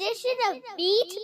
edition of Beat.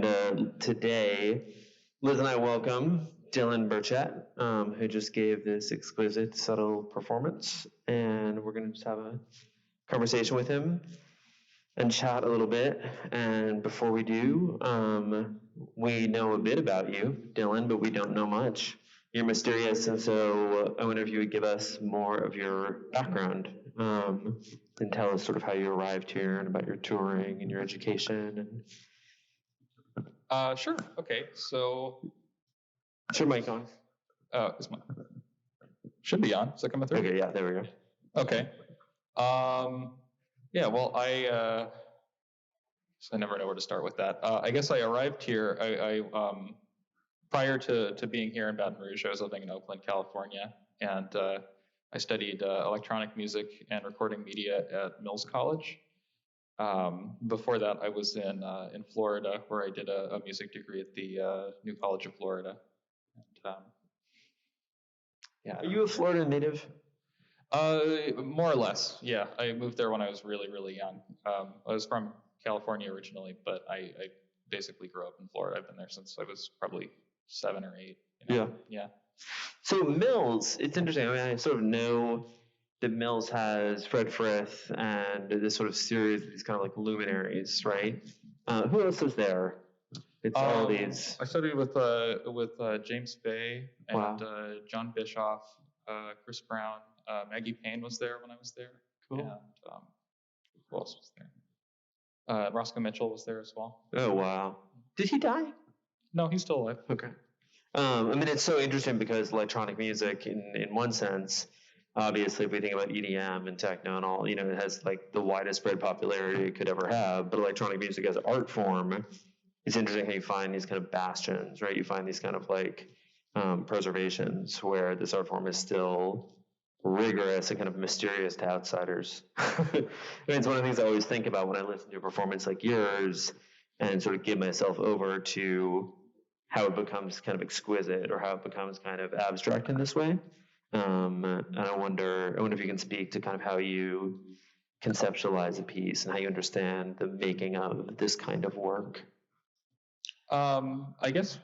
Today, Liz and I welcome Dylan Burchett, who just gave this exquisite, subtle performance, and we're going to just have a conversation with him and chat a little bit. And before we do, we know a bit about you, Dylan, but we don't know much. You're mysterious, and so I wonder if you would give us more of your background and tell us sort of how you arrived here and about your touring and your education. Sure. Okay. So, Is your mic on? is my should be on. Is that coming through? Okay, yeah, there we go. Okay. Yeah. Well, so I never know where to start with that. I guess I arrived here. Prior to being here in Baton Rouge, I was living in Oakland, California, and I studied electronic music and recording media at Mills College. Before that, I was in Florida, where I did a music degree at the New College of Florida. And, yeah. Are you a Florida native? More or less, yeah. I moved there when I was really, really young. I was from California originally, but I basically grew up in Florida. I've been there since I was probably 7 or 8. You know? Yeah. So Mills, it's interesting. I mean, I sort of know that Mills has Fred Frith and this sort of series of these kind of like luminaries, right? Who else is there? It's all these. I studied with James Bay and John Bischoff, Chris Brown, Maggie Payne was there when I was there. Cool. And who else was there? Roscoe Mitchell was there as well. Oh wow! Did he die? No, he's still alive. Okay. I mean, it's so interesting because electronic music, in one sense, obviously, if we think about EDM and techno and all, you know, it has like the widest spread popularity it could ever have. But electronic music as an art form, it's interesting how you find these kind of bastions, right? You find these kind of like preservations where this art form is still rigorous and kind of mysterious to outsiders. I mean, it's one of the things I always think about when I listen to a performance like yours and sort of give myself over to how it becomes kind of exquisite or how it becomes kind of abstract in this way. And I wonder if you can speak to kind of how you conceptualize a piece and how you understand the making of this kind of work. I guess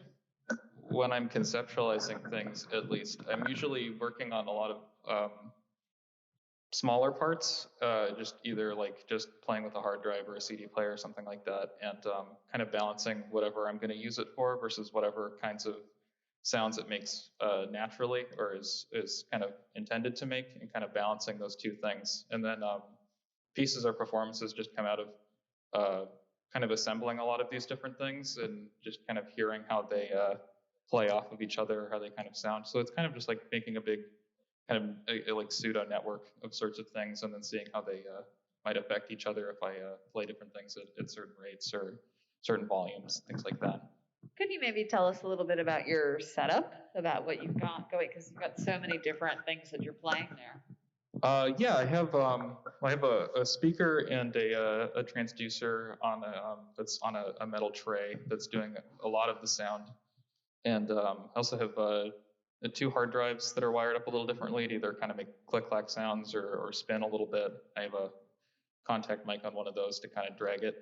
when I'm conceptualizing things, at least, I'm usually working on a lot of smaller parts, just either like just playing with a hard drive or a CD player or something like that, and kind of balancing whatever I'm going to use it for versus whatever kinds of sounds it makes naturally or is kind of intended to make, and kind of balancing those two things. And then pieces or performances just come out of kind of assembling a lot of these different things and just kind of hearing how they play off of each other, how they kind of sound. So it's kind of just like making a big kind of a like pseudo network of sorts of things, and then seeing how they might affect each other if I play different things at certain rates or certain volumes, things like that. Could you maybe tell us a little bit about your setup, about what you've got going, because you've got so many different things that you're playing there? Yeah, I have a speaker and a transducer on that's on a metal tray that's doing a lot of the sound, and I also have the 2 hard drives that are wired up a little differently to either kind of make click-clack sounds or spin a little bit. I have a contact mic on one of those to kind of drag it.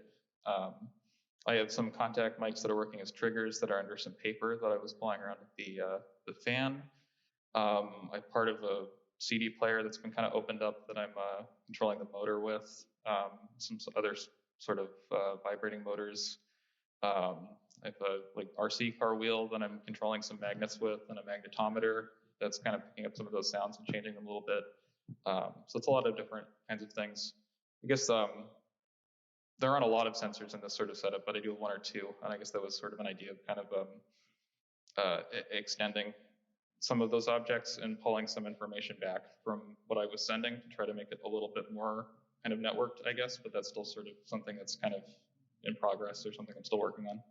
I have some contact mics that are working as triggers that are under some paper that I was flying around with the fan. I'm part of a CD player that's been kind of opened up that I'm controlling the motor with. Some other sort of vibrating motors. I have a like RC car wheel that I'm controlling some magnets with, and a magnetometer that's kind of picking up some of those sounds and changing them a little bit. So it's a lot of different kinds of things. I guess there aren't a lot of sensors in this sort of setup, but I do have 1 or 2, and I guess that was sort of an idea of kind of extending some of those objects and pulling some information back from what I was sending to try to make it a little bit more kind of networked, I guess, but that's still sort of something that's kind of in progress or something I'm still working on.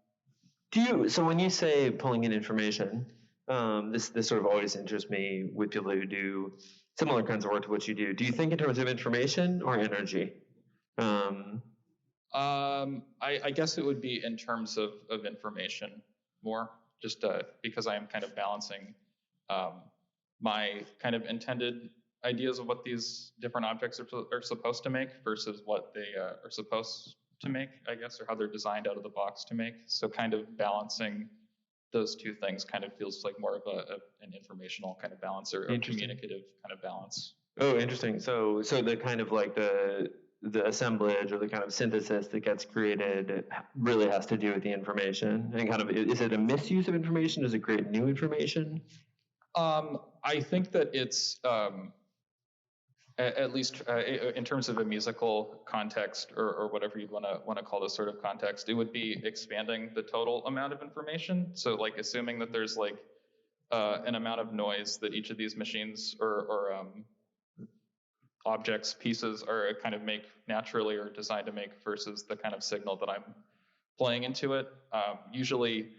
So when you say pulling in information, this sort of always interests me with people who do similar kinds of work to what you do. Do you think in terms of information or energy? I guess it would be in terms of information more, just because I am kind of balancing my kind of intended ideas of what these different objects are supposed to make versus what they are supposed to make, I guess, or how they're designed out of the box to make. So kind of balancing those two things kind of feels like more of an informational kind of balance or a communicative kind of balance. Oh, interesting. So the kind of like the assemblage or the kind of synthesis that gets created really has to do with the information. And kind of, is it a misuse of information? Does it create new information? I think that it's at least in terms of a musical context or whatever you'd want to call this sort of context, it would be expanding the total amount of information. So like assuming that there's like an amount of noise that each of these machines or objects, pieces are kind of make naturally or designed to make versus the kind of signal that I'm playing into it. Usually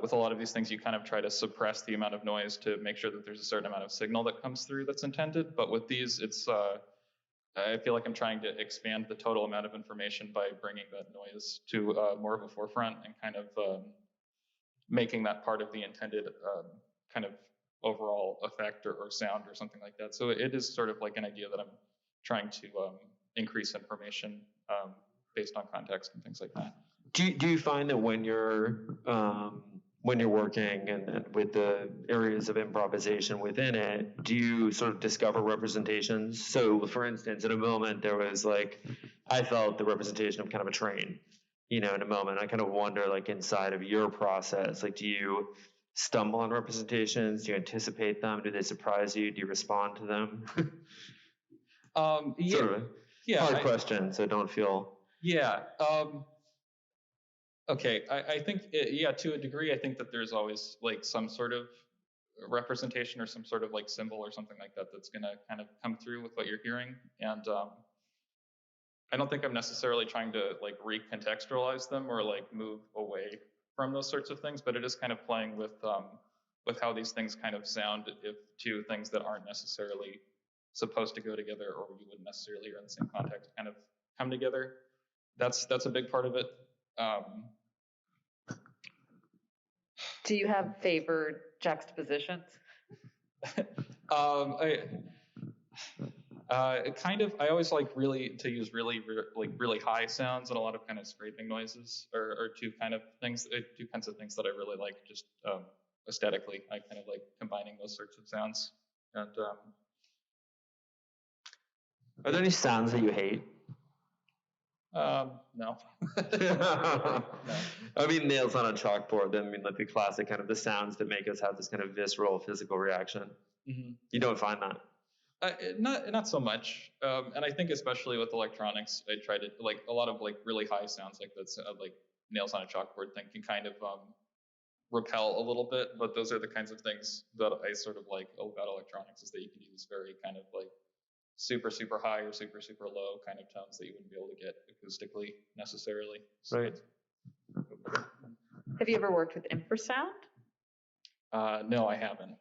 with a lot of these things, you kind of try to suppress the amount of noise to make sure that there's a certain amount of signal that comes through that's intended. But with these, it's I feel like I'm trying to expand the total amount of information by bringing that noise to more of a forefront and kind of making that part of the intended kind of overall effect or sound or something like that. So it is sort of like an idea that I'm trying to increase information based on context and things like that. Do you find that when you're working and with the areas of improvisation within it, do you sort of discover representations? So, for instance, in a moment there was like, I felt the representation of kind of a train. In a moment, I kind of wonder, like inside of your process, like, do you stumble on representations? Do you anticipate them? Do they surprise you? Do you respond to them? Yeah, sort of a hard question, so don't feel. Yeah. Okay, I think, to a degree, I think that there's always like some sort of representation or some sort of like symbol or something like that that's going to kind of come through with what you're hearing. And I don't think I'm necessarily trying to like recontextualize them or like move away from those sorts of things, but it is kind of playing with how these things kind of sound if two things that aren't necessarily supposed to go together or you wouldn't necessarily hear in the same context kind of come together. That's a big part of it. Do you have favored juxtapositions? I always like really to use really high sounds and a lot of kind of scraping noises or two kinds of things that I really like just aesthetically. I kind of like combining those sorts of sounds. And are there any sounds that you hate? No. No. I mean, nails on a chalkboard. I mean, like the classic kind of the sounds that make us have this kind of visceral physical reaction. Mm-hmm. You don't find that? Not so much. And I think especially with electronics, I try to like a lot of like really high sounds like that's like nails on a chalkboard thing can kind of repel a little bit. But those are the kinds of things that I sort of like about electronics is that you can use very kind of like super, super high or super, super low kind of tones that you wouldn't be able to get acoustically necessarily. So right. Have you ever worked with infrasound? No, I haven't.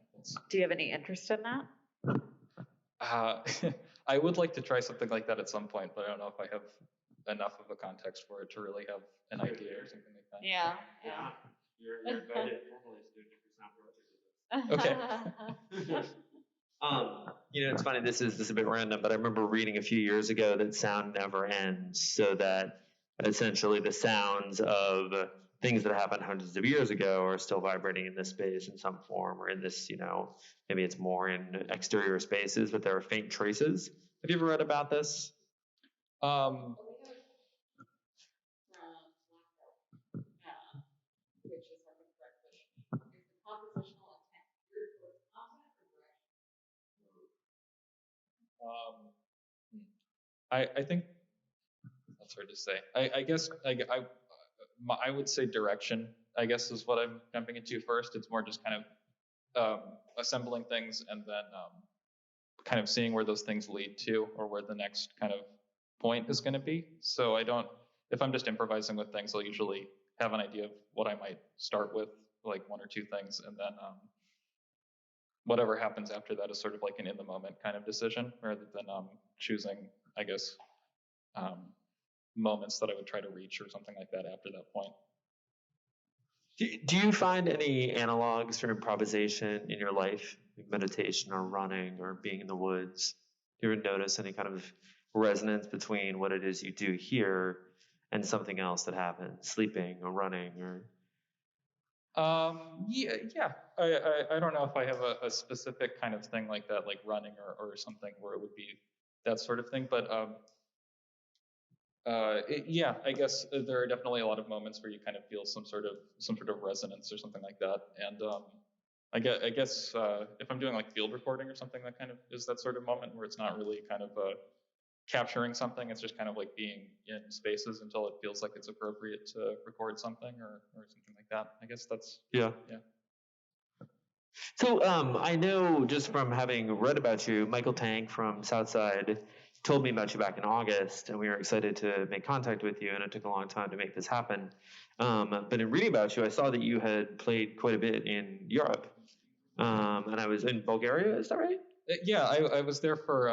Do you have any interest in that? I would like to try something like that at some point, but I don't know if I have enough of a context for it to really have an idea or something like that. Yeah. You're invited formally to do a different sound project. Okay. It's funny, this is a bit random, but I remember reading a few years ago that sound never ends, so that essentially the sounds of things that happened hundreds of years ago are still vibrating in this space in some form, or in this, maybe it's more in exterior spaces, but there are faint traces. Have you ever read about this? I think that's hard to say. I guess I would say direction, I guess, is what I'm jumping into first. It's more just kind of assembling things and then kind of seeing where those things lead to or where the next kind of point is going to be. So if I'm just improvising with things, I'll usually have an idea of what I might start with, like one or two things, and then whatever happens after that is sort of like an in the moment kind of decision rather than choosing, I guess, moments that I would try to reach or something like that after that point. Do you find any analogs for improvisation in your life, like meditation or running or being in the woods? Do you ever notice any kind of resonance between what it is you do here and something else that happens, sleeping or running or. Yeah. I don't know if I have a specific kind of thing like that, like running or something where it would be that sort of thing. But yeah, I guess there are definitely a lot of moments where you kind of feel some sort of resonance or something like that. And I guess if I'm doing like field recording or something, that kind of is that sort of moment where it's not really kind of capturing something. It's just kind of like being in spaces until it feels like it's appropriate to record something or something like that. I guess that's Yeah. So I know just from having read about you, Michael Tank from Southside told me about you back in August, and we were excited to make contact with you, and it took a long time to make this happen. But in reading about you, I saw that you had played quite a bit in Europe, and I was in Bulgaria. Is that right? Yeah, I was there for.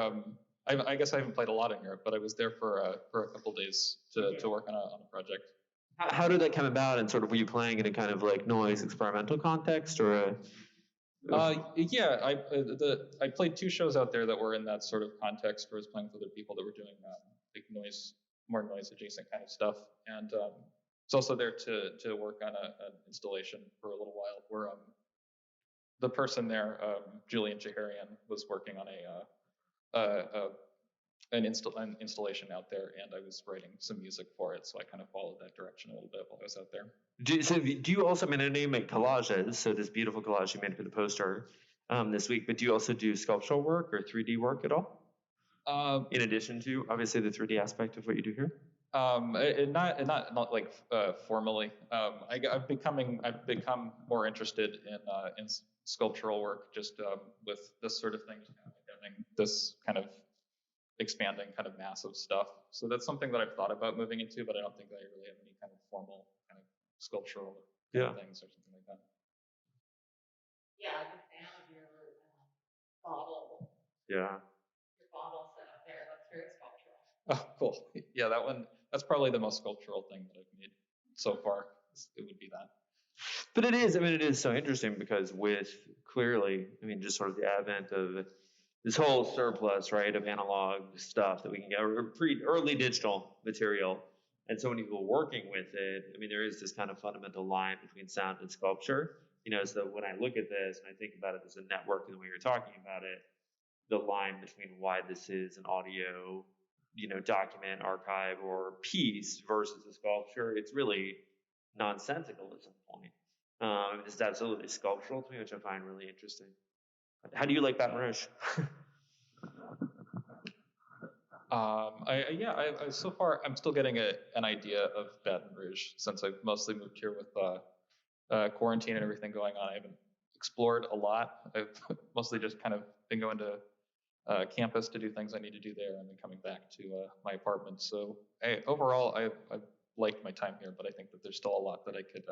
I guess I haven't played a lot in Europe, but I was there for a couple days to work on a project. How did that come about? And sort of were you playing in a kind of like noise experimental context, or a? Yeah, I played 2 shows out there that were in that sort of context where I was playing with other people that were doing like more noise adjacent kind of stuff, and it's also there to work on an installation for a little while where the person there, Julian Jaharian, was working on an installation out there, and I was writing some music for it, so I kind of followed that direction a little bit while I was out there. Do you also, I know you make collages, so this beautiful collage you made for the poster this week, but do you also do sculptural work or 3D work at all? In addition to, obviously, the 3D aspect of what you do here? Not like formally. I've become more interested in sculptural work, just with this sort of thing, having this kind of expanding kind of massive stuff. So that's something that I've thought about moving into, but I don't think that I really have any kind of formal kind of sculptural things or something like that. Yeah, I'm a fan of your bottle. Yeah. Your bottle set up there. That's very sculptural. Oh, cool. Yeah, that's probably the most sculptural thing that I've made so far. It would be that. But it is so interesting because with clearly, just sort of the advent of this whole surplus, right, of analog stuff that we can get, or early digital material, and so many people working with it. There is this kind of fundamental line between sound and sculpture. So when I look at this and I think about it as a network and the way you're talking about it, the line between why this is an audio, document, archive, or piece versus a sculpture, it's really nonsensical at some point. It's absolutely sculptural to me, which I find really interesting. How do you like Baton Rouge? So far I'm still getting an idea of Baton Rouge since I've mostly moved here with quarantine and everything going on. I haven't explored a lot. I've mostly just kind of been going to campus to do things I need to do there and then coming back to my apartment. So overall, I've liked my time here, but I think that there's still a lot that I could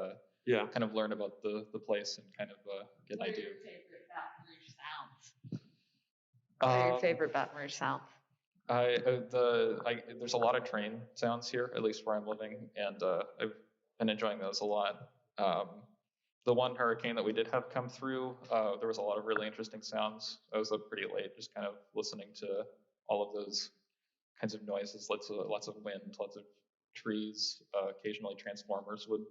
kind of learn about the place and kind of get an idea. What are your favorite Baton Rouge sounds? What are your favorite Baton Rouge sounds? There's a lot of train sounds here, at least where I'm living, and I've been enjoying those a lot. The one hurricane that we did have come through, there was a lot of really interesting sounds. I was up pretty late just kind of listening to all of those kinds of noises, lots of wind, lots of trees. Occasionally transformers would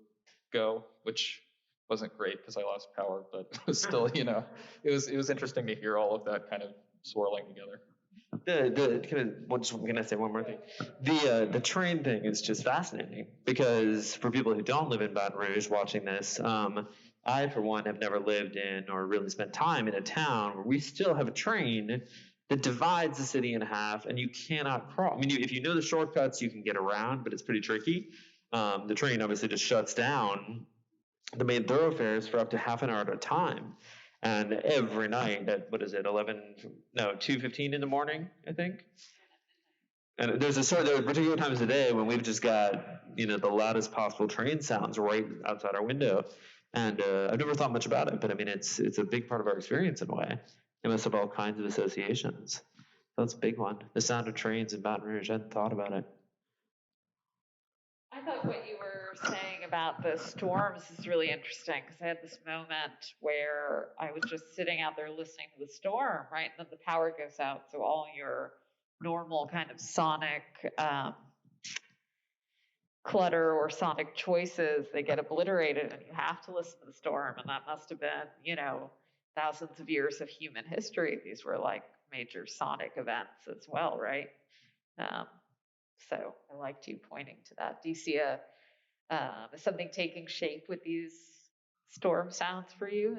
go, which wasn't great because I lost power, but it was still, it was interesting to hear all of that kind of swirling together. I'm gonna say one more thing. The train thing is just fascinating because for people who don't live in Baton Rouge watching this, I for one have never lived in or really spent time in a town where we still have a train that divides the city in half, and you cannot cross. If you know the shortcuts, you can get around, but it's pretty tricky. The train obviously just shuts down the main thoroughfares for up to half an hour at a time. And every night at, 2:15 in the morning, I think. And there are particular times of the day when we've just got, the loudest possible train sounds right outside our window. And I've never thought much about it, but it's a big part of our experience in a way. It must have all kinds of associations. That's a big one. The sound of trains in Baton Rouge. I hadn't thought about it. I thought what you were saying about the storms is really interesting because I had this moment where I was just sitting out there listening to the storm, right? And then the power goes out, so all your normal kind of sonic clutter or sonic choices, they get obliterated and you have to listen to the storm. And that must have been, thousands of years of human history. These were like major sonic events as well, right? Um, so I liked you pointing to that. Do you see is something taking shape with these storm sounds for you?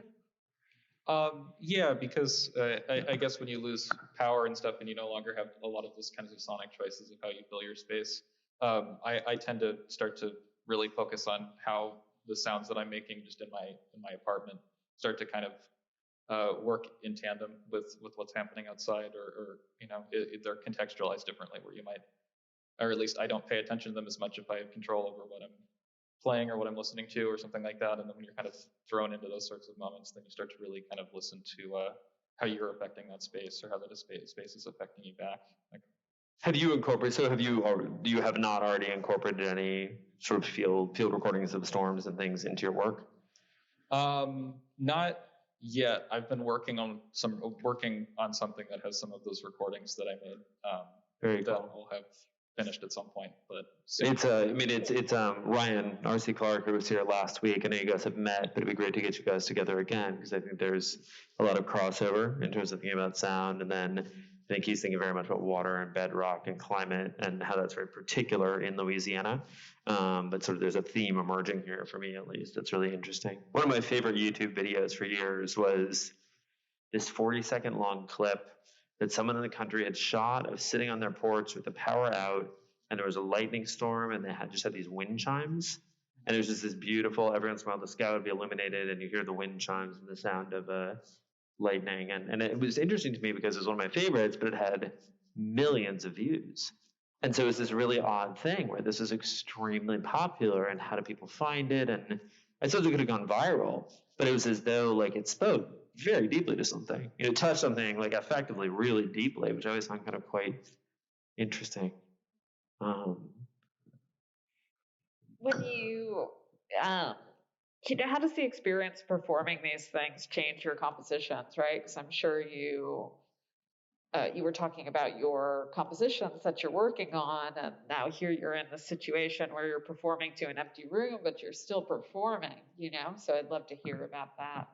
Yeah, because I guess when you lose power and stuff and you no longer have a lot of those kinds of sonic choices of how you fill your space, I tend to start to really focus on how the sounds that I'm making just in my apartment start to kind of work in tandem with what's happening outside, or they're contextualized differently, where you might, or at least I don't pay attention to them as much if I have control over what I'm playing or what I'm listening to or something like that. And then when you're kind of thrown into those sorts of moments, then you start to really kind of listen to how you're affecting that space, or how that space is affecting you back. Like, have you incorporated? So you have not already incorporated any sort of field recordings of storms and things into your work? Not yet. I've been working on something that has some of those recordings that I made. Very that cool. will have finished at some point, but soon. It's Ryan R.C. Clark, who was here last week. I know you guys have met, but it'd be great to get you guys together again, because I think there's a lot of crossover in terms of thinking about sound. And then I think he's thinking very much about water and bedrock and climate, and how that's very particular in Louisiana. But sort of there's a theme emerging here for me, at least. That's really interesting. One of my favorite YouTube videos for years was this 40-second long clip that someone in the country had shot of sitting on their porch with the power out, and there was a lightning storm, and they just had these wind chimes. And it was just this beautiful, every once in a while the sky would be illuminated, and you hear the wind chimes and the sound of lightning. And it was interesting to me because it was one of my favorites, but it had millions of views. And so it was this really odd thing where this is extremely popular, and how do people find it? And I suppose it could have gone viral, but it was as though like it spoke very deeply to something. It touched something like effectively really deeply, which I always found kind of quite interesting. When you, how does the experience performing these things change your compositions, right? Because I'm sure you were talking about your compositions that you're working on, and now here you're in the situation where you're performing to an empty room, but you're still performing, So I'd love to hear about that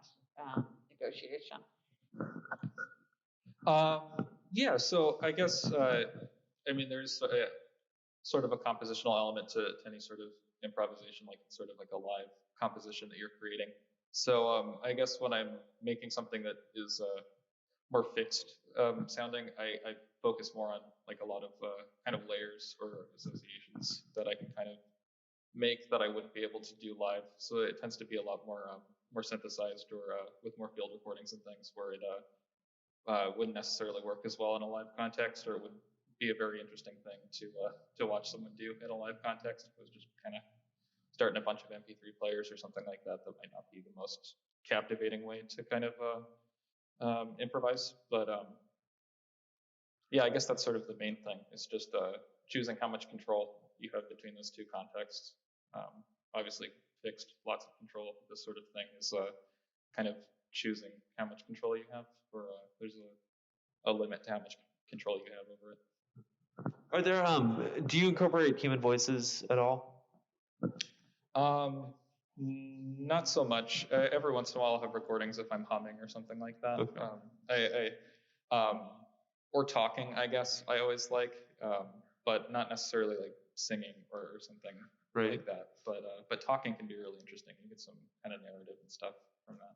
negotiation. Yeah, so I guess, there's sort of a compositional element to any sort of improvisation, like it's sort of like a live composition that you're creating. So I guess when I'm making something that is more fixed sounding, I focus more on like a lot of kind of layers or associations that I can kind of make that I wouldn't be able to do live. So it tends to be a lot more synthesized, or with more field recordings and things, where it wouldn't necessarily work as well in a live context, or it would be a very interesting thing to watch someone do in a live context. It was just kind of starting a bunch of MP3 players or something like that might not be the most captivating way to kind of improvise. But yeah, I guess that's sort of the main thing. It's just choosing how much control you have between those two contexts. Obviously, fixed, lots of control. This sort of thing is kind of choosing how much control you have. For there's a limit to how much control you have over it. Are there do you incorporate human voices at all? Not so much. Every once in a while I'll have recordings if I'm humming or something like that. Okay. Or talking, I guess I always like, but not necessarily like singing or something like that. But talking can be really interesting. You get some kind of narrative and stuff from that.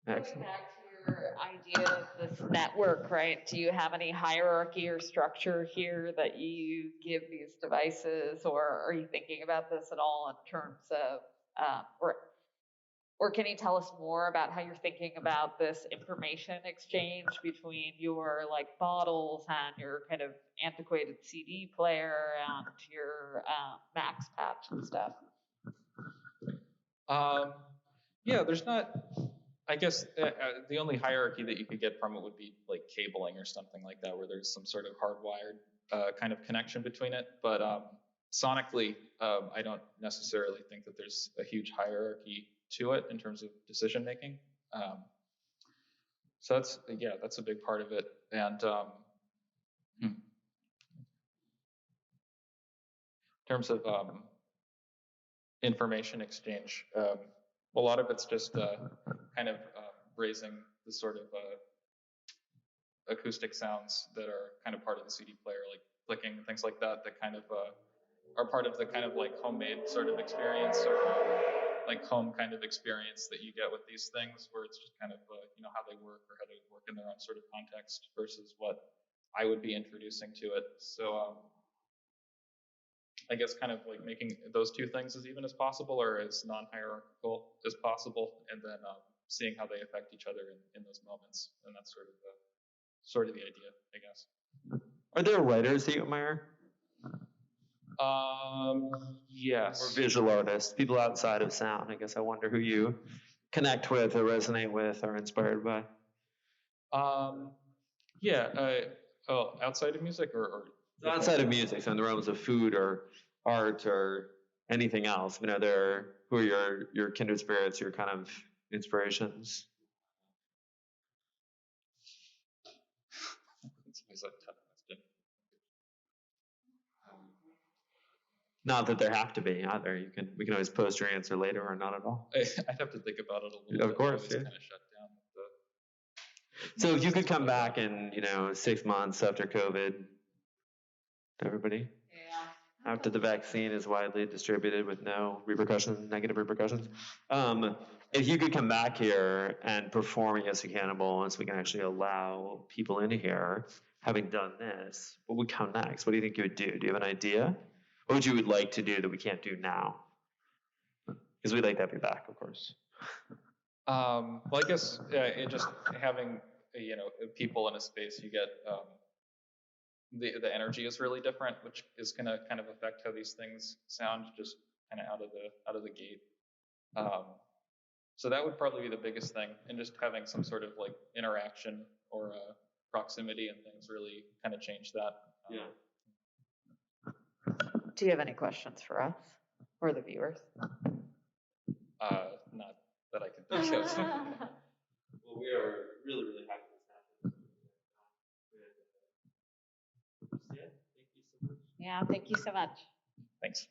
Excellent. Going back to your idea of this network, right? Do you have any hierarchy or structure here that you give these devices, or are you thinking about this at all in terms of, or can you tell us more about how you're thinking about this information exchange between your like bottles and your kind of antiquated CD player and your Max patch and stuff? Yeah, there's not. I guess the only hierarchy that you could get from it would be like cabling or something like that, where there's some sort of hardwired kind of connection between it. But sonically, I don't necessarily think that there's a huge hierarchy to it in terms of decision making. So that's a big part of it. And terms of information exchange, a lot of it's just kind of raising the sort of acoustic sounds that are kind of part of the CD player, like clicking, things like that, that kind of are part of the kind of like homemade sort of experience, or like home kind of experience that you get with these things, where it's just kind of how they work or how they work in their own sort of context versus what I would be introducing to it. So I guess kind of like making those two things as even as possible or as non-hierarchical as possible, and then seeing how they affect each other in those moments. And that's sort of the idea, I guess. Are there writers that you admire? Yes. Or visual artists, people outside of sound. I guess I wonder who you connect with or resonate with or inspired by. Outside of music or outside of music, so in the realms of food or art or anything else. Who are your kindred spirits, your kind of inspirations? That's a tough question. Not that there have to be either. We can always post your answer later or not at all. I'd have to think about it a little bit. Of course, yeah. Kind of shut down so if you could come back in 6 months after COVID, everybody, after the vaccine is widely distributed with no negative repercussions, if you could come back here and perform against We Cannibal, and so we can actually allow people in here, having done this, what would come next? What do you think you would do? Do you have an idea? What would you like to do that we can't do now? Because we'd like to have you back, of course. Well, I guess just having people in a space, you get the energy is really different, which is going to kind of affect how these things sound just kind of out of the gate. So that would probably be the biggest thing, and just having some sort of like interaction or proximity and things really kind of change that. Do you have any questions for us or the viewers? Not that I can think of. Well, we are really, really happy this happened. Yeah, thank you so much. Thanks.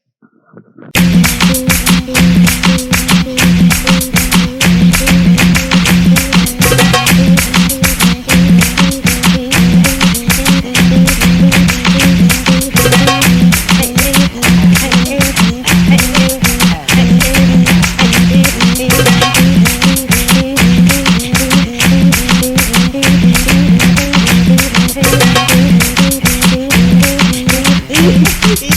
Yeah.